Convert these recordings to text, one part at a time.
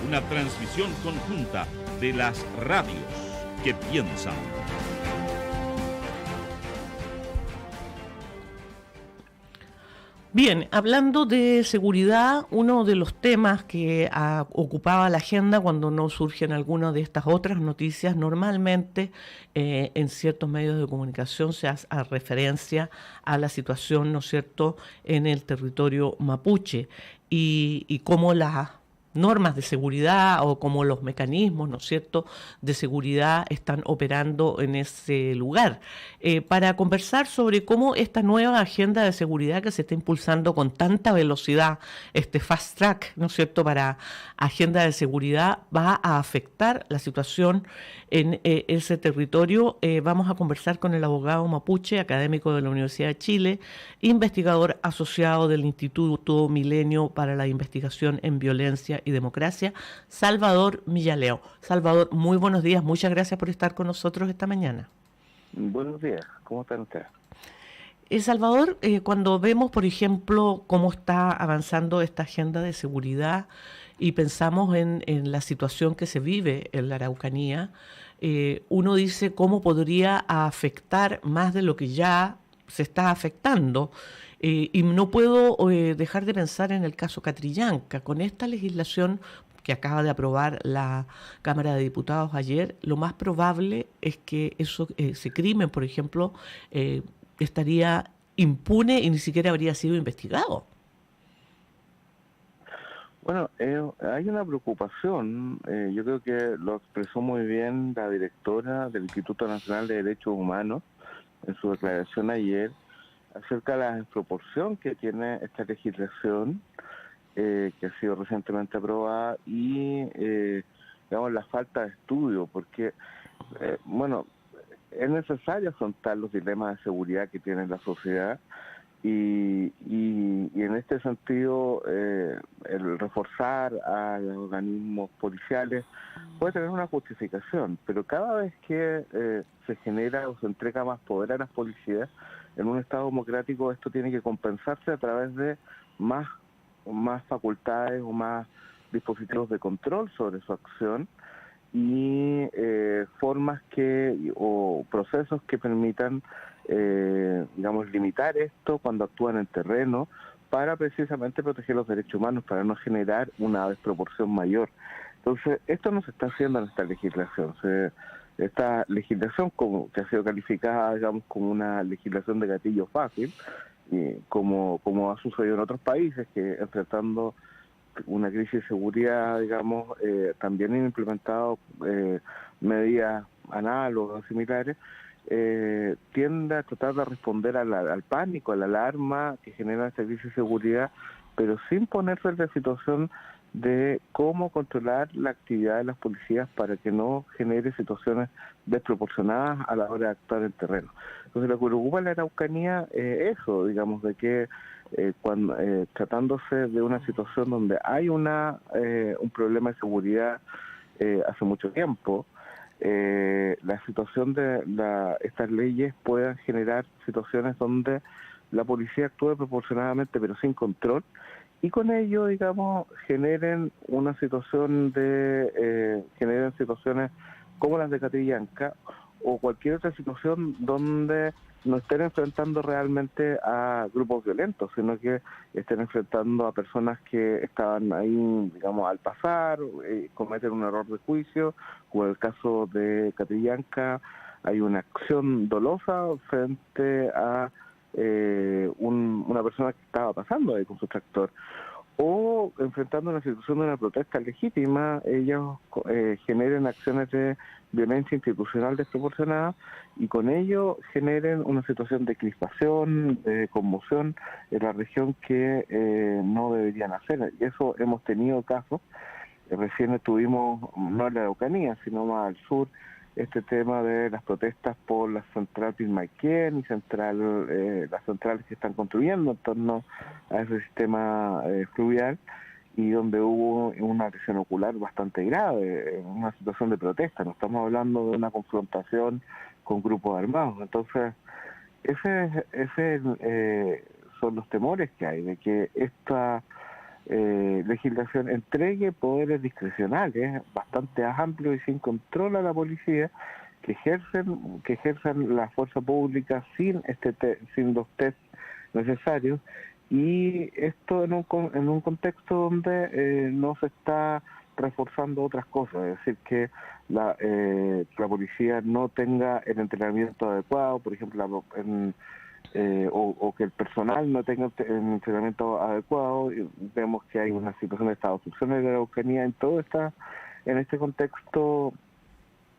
una transmisión conjunta de las radios que piensan. Bien, hablando de seguridad, uno de los temas que ocupaba la agenda cuando no surgen algunas de estas otras noticias, normalmente en ciertos medios de comunicación se hace referencia a la situación, ¿no es cierto?, en el territorio mapuche y cómo las normas de seguridad o como los mecanismos, ¿no es cierto?, de seguridad están operando en ese lugar. Para conversar sobre cómo esta nueva agenda de seguridad que se está impulsando con tanta velocidad, este fast track, ¿no es cierto?, para agenda de seguridad, va a afectar la situación en ese territorio. Vamos a conversar con el abogado mapuche, académico de la Universidad de Chile, investigador asociado del Instituto Milenio para la Investigación en Violencia y Democracia, Salvador Millaleo. Salvador, muy buenos días, muchas gracias por estar con nosotros esta mañana. Buenos días, ¿cómo están ustedes? Salvador, cuando vemos, por ejemplo, cómo está avanzando esta agenda de seguridad y pensamos en la situación que se vive en la Araucanía, uno dice cómo podría afectar más de lo que ya se está afectando. Y no puedo dejar de pensar en el caso Catrillanca. Con esta legislación que acaba de aprobar la Cámara de Diputados ayer, lo más probable es que ese crimen, por ejemplo, estaría impune y ni siquiera habría sido investigado. Bueno, hay una preocupación, yo creo que lo expresó muy bien la directora del Instituto Nacional de Derechos Humanos en su declaración ayer, acerca de la desproporción que tiene esta legislación que ha sido recientemente aprobada y, digamos, la falta de estudio, porque, bueno, es necesario afrontar los dilemas de seguridad que tiene la sociedad y en este sentido el reforzar a los organismos policiales puede tener una justificación, pero cada vez que se genera o se entrega más poder a las policías en un Estado democrático, esto tiene que compensarse a través de más facultades o más dispositivos de control sobre su acción y formas o procesos que permitan, digamos, limitar esto cuando actúan en terreno para precisamente proteger los derechos humanos, para no generar una desproporción mayor. Entonces, esto no se está haciendo en esta legislación. Esta legislación que ha sido calificada, digamos, como una legislación de gatillo fácil, y como ha sucedido en otros países, que enfrentando una crisis de seguridad, digamos, también han implementado medidas análogas, similares, tiende a tratar de responder al pánico, a la alarma que genera esta crisis de seguridad, pero sin ponerse en la situación de cómo controlar la actividad de las policías para que no genere situaciones desproporcionadas a la hora de actuar en terreno. Entonces, lo que preocupa a la Araucanía es eso, digamos, de que tratándose de una situación donde hay un problema de seguridad hace mucho tiempo, la situación de estas leyes puedan generar situaciones donde la policía actúe proporcionadamente pero sin control, y con ello, digamos, generen situaciones como las de Catrillanca o cualquier otra situación donde no estén enfrentando realmente a grupos violentos, sino que estén enfrentando a personas que estaban ahí, digamos, al pasar, cometen un error de juicio, como en el caso de Catrillanca, hay una acción dolosa frente a una persona que estaba pasando ahí con su tractor, o enfrentando una situación de una protesta legítima, ellos generen acciones de violencia institucional desproporcionada y con ello generen una situación de crispación, de conmoción en la región que no deberían hacer. Y eso hemos tenido casos. Recién estuvimos, no en la Araucanía, sino más al sur, este tema de las protestas por la central Pilmaiquén y las centrales que están construyendo en torno a ese sistema fluvial, y donde hubo una lesión ocular bastante grave, una situación de protesta. No estamos hablando de una confrontación con grupos armados. Entonces, ese son los temores que hay, de que legislación entregue poderes discrecionales bastante amplios y sin control a la policía que ejerzan la fuerza pública sin sin los test necesarios, y esto en un contexto donde no se está reforzando otras cosas, es decir, que la policía no tenga el entrenamiento adecuado, por ejemplo, o que el personal no tenga el entrenamiento adecuado. Vemos que hay una situación de estado de obstrucción de la Araucanía en este contexto,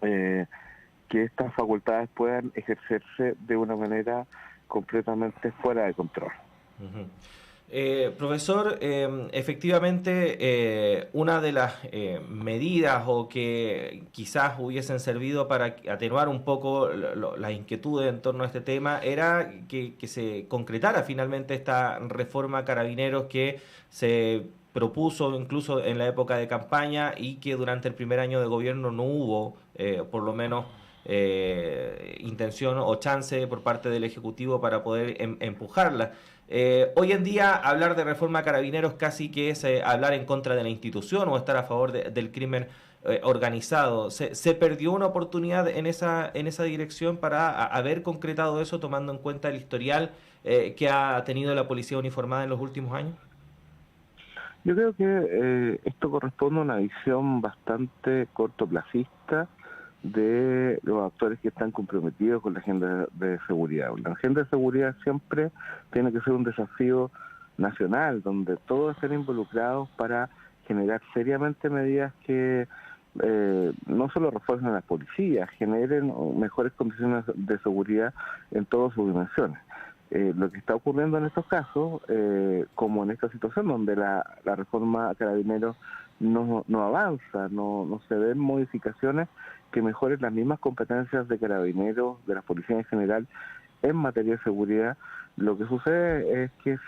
que estas facultades puedan ejercerse de una manera completamente fuera de control. Uh-huh. Profesor, efectivamente, una de las medidas o que quizás hubiesen servido para atenuar un poco las inquietudes en torno a este tema era que se concretara finalmente esta reforma Carabineros que se propuso incluso en la época de campaña y que durante el primer año de gobierno no hubo, por lo menos, intención o chance por parte del Ejecutivo para poder empujarla. Hoy en día hablar de reforma Carabineros casi que es hablar en contra de la institución o estar a favor del crimen organizado. ¿Se perdió una oportunidad en esa dirección para haber concretado eso, tomando en cuenta el historial que ha tenido la policía uniformada en los últimos años? Yo creo que esto corresponde a una visión bastante cortoplacista de los actores que están comprometidos con la agenda de seguridad. La agenda de seguridad siempre tiene que ser un desafío nacional, donde todos estén involucrados para generar seriamente medidas que no solo refuercen a las policías, generen mejores condiciones de seguridad en todas sus dimensiones. Lo que está ocurriendo en estos casos, como en esta situación donde la reforma Carabineros no avanza, no se ven modificaciones que mejoren las mismas competencias de Carabineros, de la policía en general, en materia de seguridad. Lo que sucede es que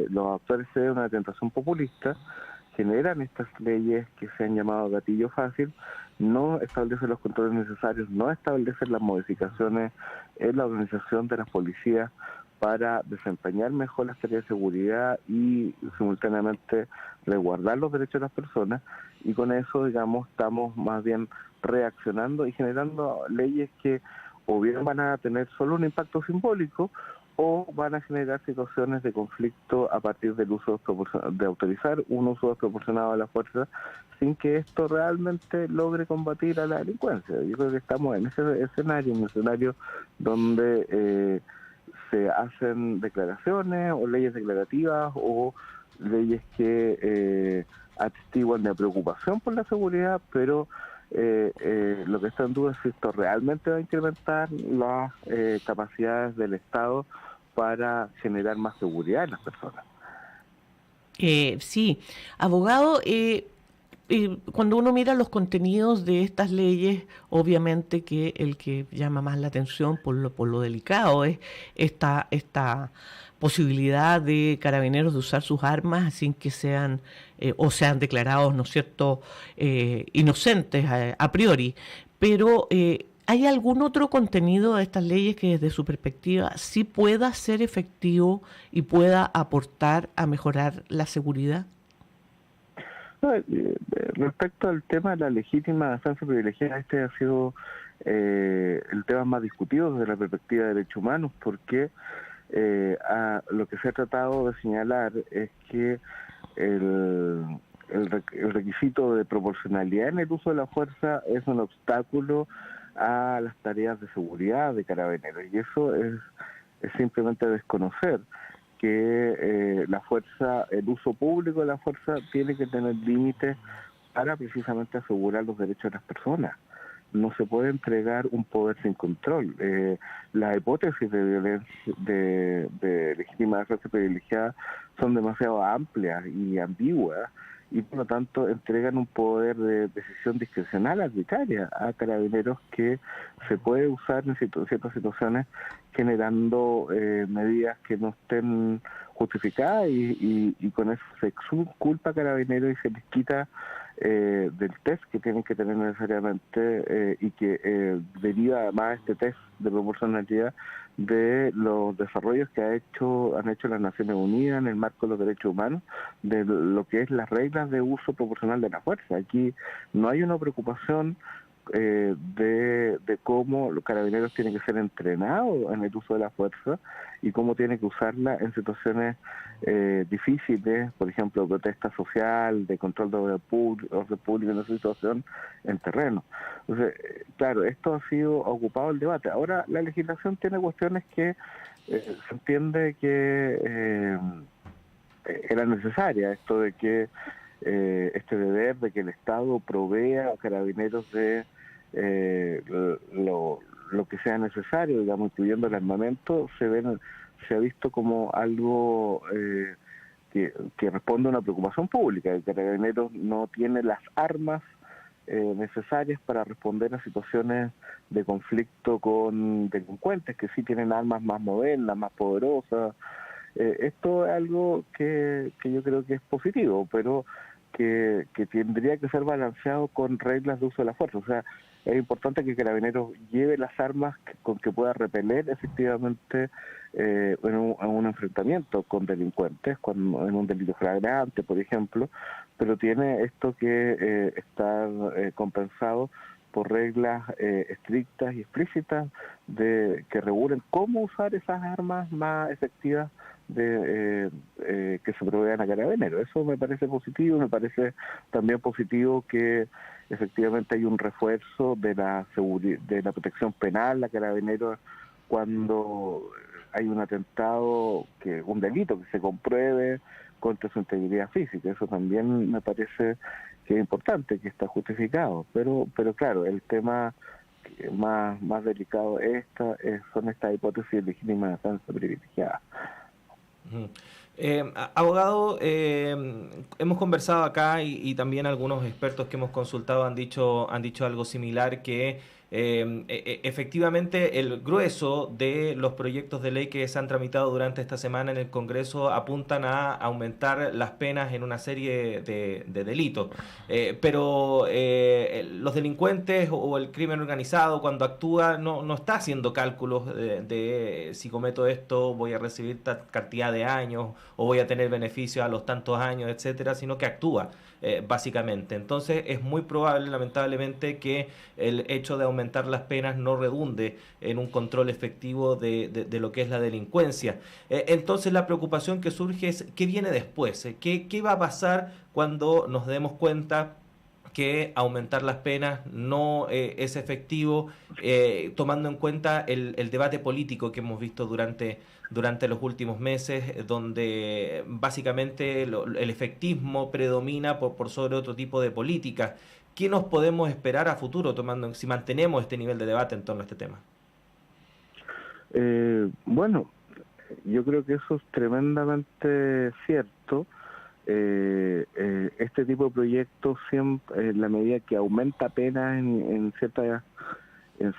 los actores ceden a una tentación populista, generan estas leyes que se han llamado gatillo fácil, no establecen los controles necesarios, no establecen las modificaciones en la organización de las policías para desempeñar mejor las tareas de seguridad y simultáneamente resguardar los derechos de las personas, y con eso, digamos, estamos más bien reaccionando y generando leyes que o bien van a tener solo un impacto simbólico o van a generar situaciones de conflicto a partir del uso de autorizar un uso desproporcionado de la fuerza sin que esto realmente logre combatir a la delincuencia. Yo creo que estamos en ese escenario, un escenario donde se hacen declaraciones o leyes declarativas o leyes que atestiguan de preocupación por la seguridad, pero lo que está en duda es si esto realmente va a incrementar las capacidades del Estado para generar más seguridad en las personas. Sí, abogado, cuando uno mira los contenidos de estas leyes, obviamente que el que llama más la atención por lo delicado es esta posibilidad de Carabineros de usar sus armas sin que sean o sean declarados, ¿no es cierto?, inocentes a priori. Pero ¿hay algún otro contenido de estas leyes que desde su perspectiva sí pueda ser efectivo y pueda aportar a mejorar la seguridad? Respecto al tema de la legítima defensa privilegiada, este ha sido el tema más discutido desde la perspectiva de derechos humanos, porque lo que se ha tratado de señalar es que el requisito de proporcionalidad en el uso de la fuerza es un obstáculo a las tareas de seguridad de Carabineros, y eso es simplemente desconocer que la fuerza, el uso público de la fuerza tiene que tener límites para precisamente asegurar los derechos de las personas. No se puede entregar un poder sin control. Las hipótesis de violencia, de legítima defensa privilegiada son demasiado amplias y ambiguas, y por lo tanto entregan un poder de decisión discrecional arbitraria a Carabineros que se puede usar en ciertas situaciones generando medidas que no estén justificadas y con eso se culpa a Carabineros y se les quita del test que tienen que tener necesariamente y que deriva además este test de proporcionalidad de los desarrollos que han hecho las Naciones Unidas en el marco de los derechos humanos, de lo que es las reglas de uso proporcional de la fuerza. Aquí no hay una preocupación de cómo los carabineros tienen que ser entrenados en el uso de la fuerza y cómo tienen que usarla en situaciones difíciles, por ejemplo, de protesta social, de control de orden público en esa situación en terreno. Entonces, claro, esto ha sido ocupado el debate. Ahora, la legislación tiene cuestiones que se entiende que era necesaria, esto de que este deber de que el Estado provea a carabineros de lo que sea necesario, digamos, incluyendo el armamento, se ha visto como algo que responde a una preocupación pública. El Carabineros no tiene las armas necesarias para responder a situaciones de conflicto con delincuentes, que sí tienen armas más modernas, más poderosas. Esto es algo que yo creo que es positivo, pero que tendría que ser balanceado con reglas de uso de la fuerza. O sea, es importante que Carabineros lleve las armas con que pueda repeler efectivamente en un enfrentamiento con delincuentes, en un delito flagrante, por ejemplo, pero tiene esto que estar compensado por reglas estrictas y explícitas que regulen cómo usar esas armas más efectivas que se provean a Carabineros. Eso me parece positivo. Me parece también positivo que efectivamente hay un refuerzo de la protección penal a Carabineros cuando hay un atentado, un delito que se compruebe contra su integridad física. Eso también me parece que es importante, que está justificado. Pero claro, el tema más delicado son estas hipótesis de legítima defensa privilegiada. Abogado, hemos conversado acá y también algunos expertos que hemos consultado han dicho algo similar, que efectivamente el grueso de los proyectos de ley que se han tramitado durante esta semana en el Congreso apuntan a aumentar las penas en una serie de delitos. Pero los delincuentes o el crimen organizado, cuando actúa, no está haciendo cálculos de si cometo esto voy a recibir tal cantidad de años o voy a tener beneficios a los tantos años, etcétera, sino que actúa básicamente. Entonces es muy probable, lamentablemente, que el hecho de aumentar las penas no redunde en un control efectivo de lo que es la delincuencia. Entonces la preocupación que surge es ¿qué viene después? ¿Qué va a pasar cuando nos demos cuenta que aumentar las penas no es efectivo, tomando en cuenta el debate político que hemos visto durante los últimos meses, donde básicamente el efectismo predomina por sobre otro tipo de políticas? ¿Qué nos podemos esperar a futuro si mantenemos este nivel de debate en torno a este tema? Bueno, yo creo que eso es tremendamente cierto. Este tipo de proyectos, siempre, en la medida que aumenta penas en ciertas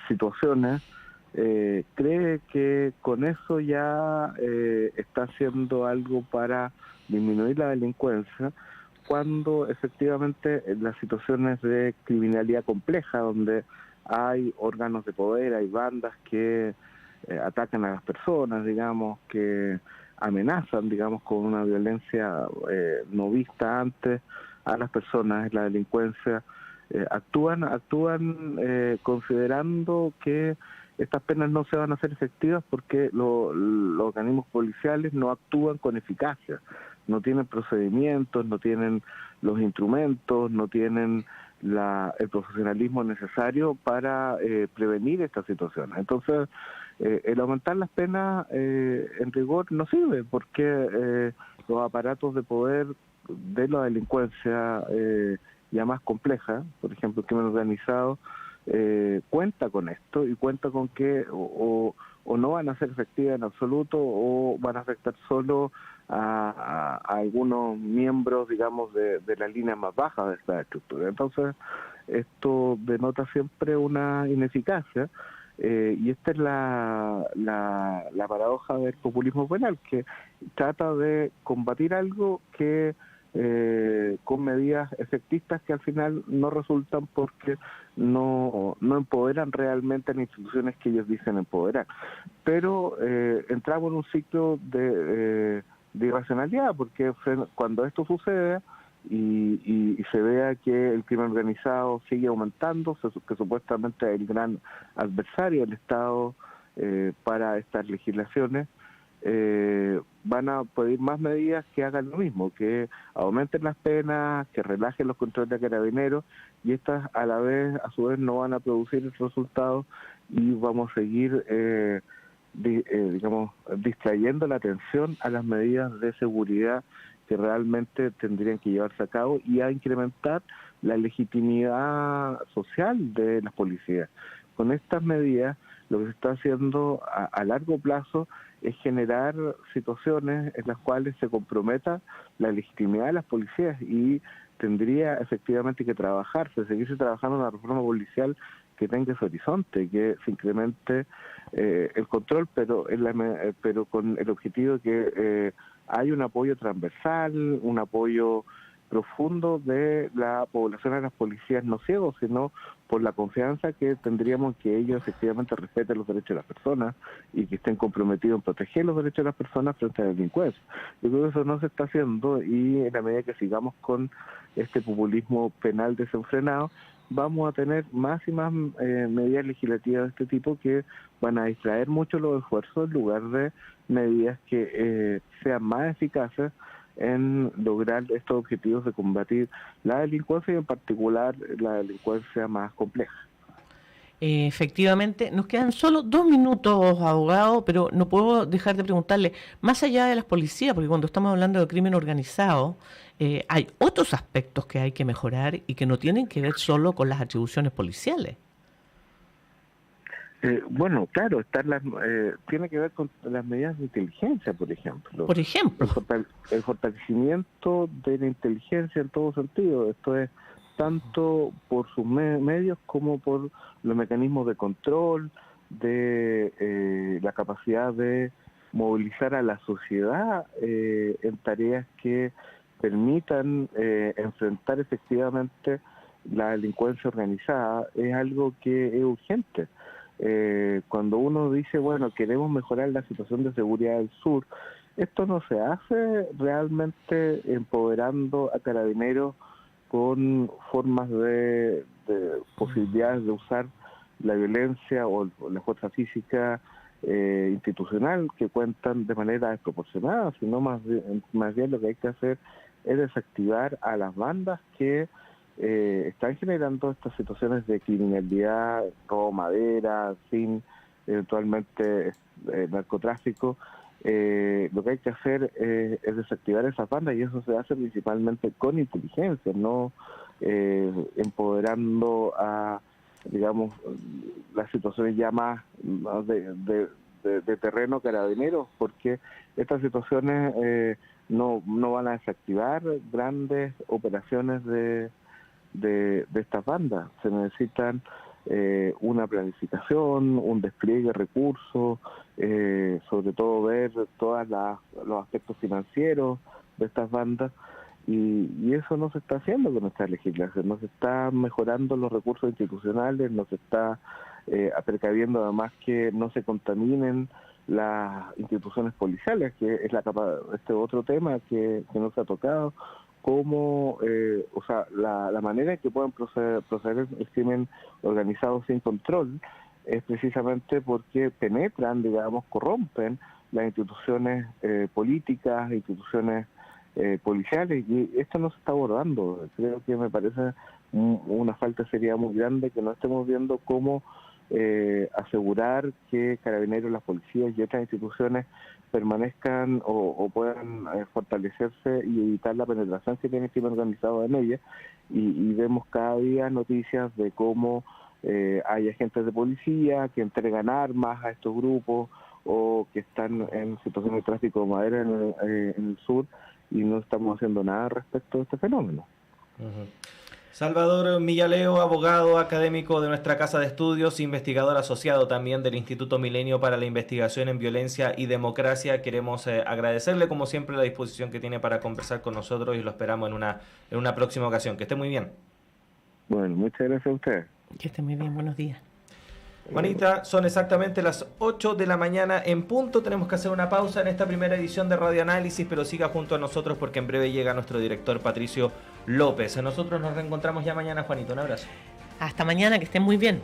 situaciones, cree que con eso ya está haciendo algo para disminuir la delincuencia, cuando efectivamente en las situaciones de criminalidad compleja, donde hay órganos de poder, hay bandas que atacan a las personas, digamos, que amenazan, digamos, con una violencia no vista antes a las personas, la delincuencia, actúan considerando que estas penas no se van a hacer efectivas porque los organismos policiales no actúan con eficacia, no tienen procedimientos, no tienen los instrumentos, no tienen el profesionalismo necesario para prevenir estas situaciones. Entonces, el aumentar las penas en rigor no sirve, porque los aparatos de poder de la delincuencia ya más compleja, por ejemplo el crimen organizado, cuenta con esto y cuenta con que o no van a ser efectivas en absoluto o van a afectar solo a algunos miembros, digamos, de la línea más baja de esta estructura. Entonces, esto denota siempre una ineficacia y esta es la paradoja del populismo penal, que trata de combatir algo que con medidas efectistas que al final no resultan porque no empoderan realmente a las instituciones que ellos dicen empoderar. Pero entramos en un ciclo de irracionalidad, porque cuando esto sucede y se vea que el crimen organizado sigue aumentando, que supuestamente es el gran adversario del Estado para estas legislaciones, van a pedir más medidas que hagan lo mismo, que aumenten las penas, que relajen los controles de carabineros, y estas a su vez no van a producir el resultado, y vamos a seguir distrayendo la atención a las medidas de seguridad que realmente tendrían que llevarse a cabo, y a incrementar la legitimidad social de las policías. Con estas medidas lo que se está haciendo a largo plazo es generar situaciones en las cuales se comprometa la legitimidad de las policías, y tendría efectivamente que seguirse trabajando en una reforma policial que tenga ese horizonte, que se incremente el control, pero con el objetivo de que hay un apoyo transversal, un apoyo profundo de la población a las policías, no ciegos, sino por la confianza que tendríamos que ellos efectivamente respeten los derechos de las personas y que estén comprometidos en proteger los derechos de las personas frente a la delincuencia. Yo creo que eso no se está haciendo, y en la medida que sigamos con este populismo penal desenfrenado, vamos a tener más y más medidas legislativas de este tipo que van a distraer mucho los esfuerzos en lugar de medidas que sean más eficaces en lograr estos objetivos de combatir la delincuencia, y en particular la delincuencia más compleja. Efectivamente, nos quedan solo 2 minutos, abogado, pero no puedo dejar de preguntarle, más allá de las policías, porque cuando estamos hablando de crimen organizado, hay otros aspectos que hay que mejorar y que no tienen que ver solo con las atribuciones policiales. Bueno, claro, tiene que ver con las medidas de inteligencia, por ejemplo. Por ejemplo. El fortalecimiento de la inteligencia en todo sentido. Esto es tanto por sus medios como por los mecanismos de control, de la capacidad de movilizar a la sociedad en tareas que permitan enfrentar efectivamente la delincuencia organizada. Es algo que es urgente. Cuando uno dice, bueno, queremos mejorar la situación de seguridad del sur, esto no se hace realmente empoderando a carabineros con formas de posibilidades de usar la violencia o la fuerza física institucional que cuentan de manera desproporcionada, sino más bien lo que hay que hacer es desactivar a las bandas que están generando estas situaciones de criminalidad, robo madera, eventualmente narcotráfico. Lo que hay que hacer es desactivar esas bandas, y eso se hace principalmente con inteligencia, no empoderando a, digamos, las situaciones ya más de terreno carabineros, porque estas situaciones no van a desactivar grandes operaciones de estas bandas. Se necesitan una planificación, un despliegue de recursos, sobre todo ver todos los aspectos financieros de estas bandas, y eso no se está haciendo con esta legislación. No se está mejorando los recursos institucionales, no se está precaviendo además que no se contaminen las instituciones policiales, que es este otro tema que no se ha tocado, como la manera en que pueden proceder el crimen organizado sin control es precisamente porque penetran, digamos, corrompen las instituciones políticas, instituciones policiales, y esto no se está abordando. Creo que me parece una falta de seriedad muy grande que no estemos viendo cómo asegurar que Carabineros, las policías y otras instituciones permanezcan o puedan fortalecerse y evitar la penetración que tiene el crimen organizado en ellas, y vemos cada día noticias de cómo hay agentes de policía que entregan armas a estos grupos o que están en situaciones de tráfico de madera en el sur, y no estamos haciendo nada respecto a este fenómeno. Salvador Millaleo, abogado académico de nuestra Casa de Estudios, investigador asociado también del Instituto Milenio para la Investigación en Violencia y Democracia. Queremos agradecerle, como siempre, la disposición que tiene para conversar con nosotros y lo esperamos en una próxima ocasión. Que esté muy bien. Bueno, muchas gracias a ustedes. Que esté muy bien, buenos días. Juanita, son exactamente las 8 de la mañana en punto. Tenemos que hacer una pausa en esta primera edición de Radio Análisis, pero siga junto a nosotros porque en breve llega nuestro director Patricio López. Nosotros nos reencontramos ya mañana, Juanito. Un abrazo. Hasta mañana, que estén muy bien.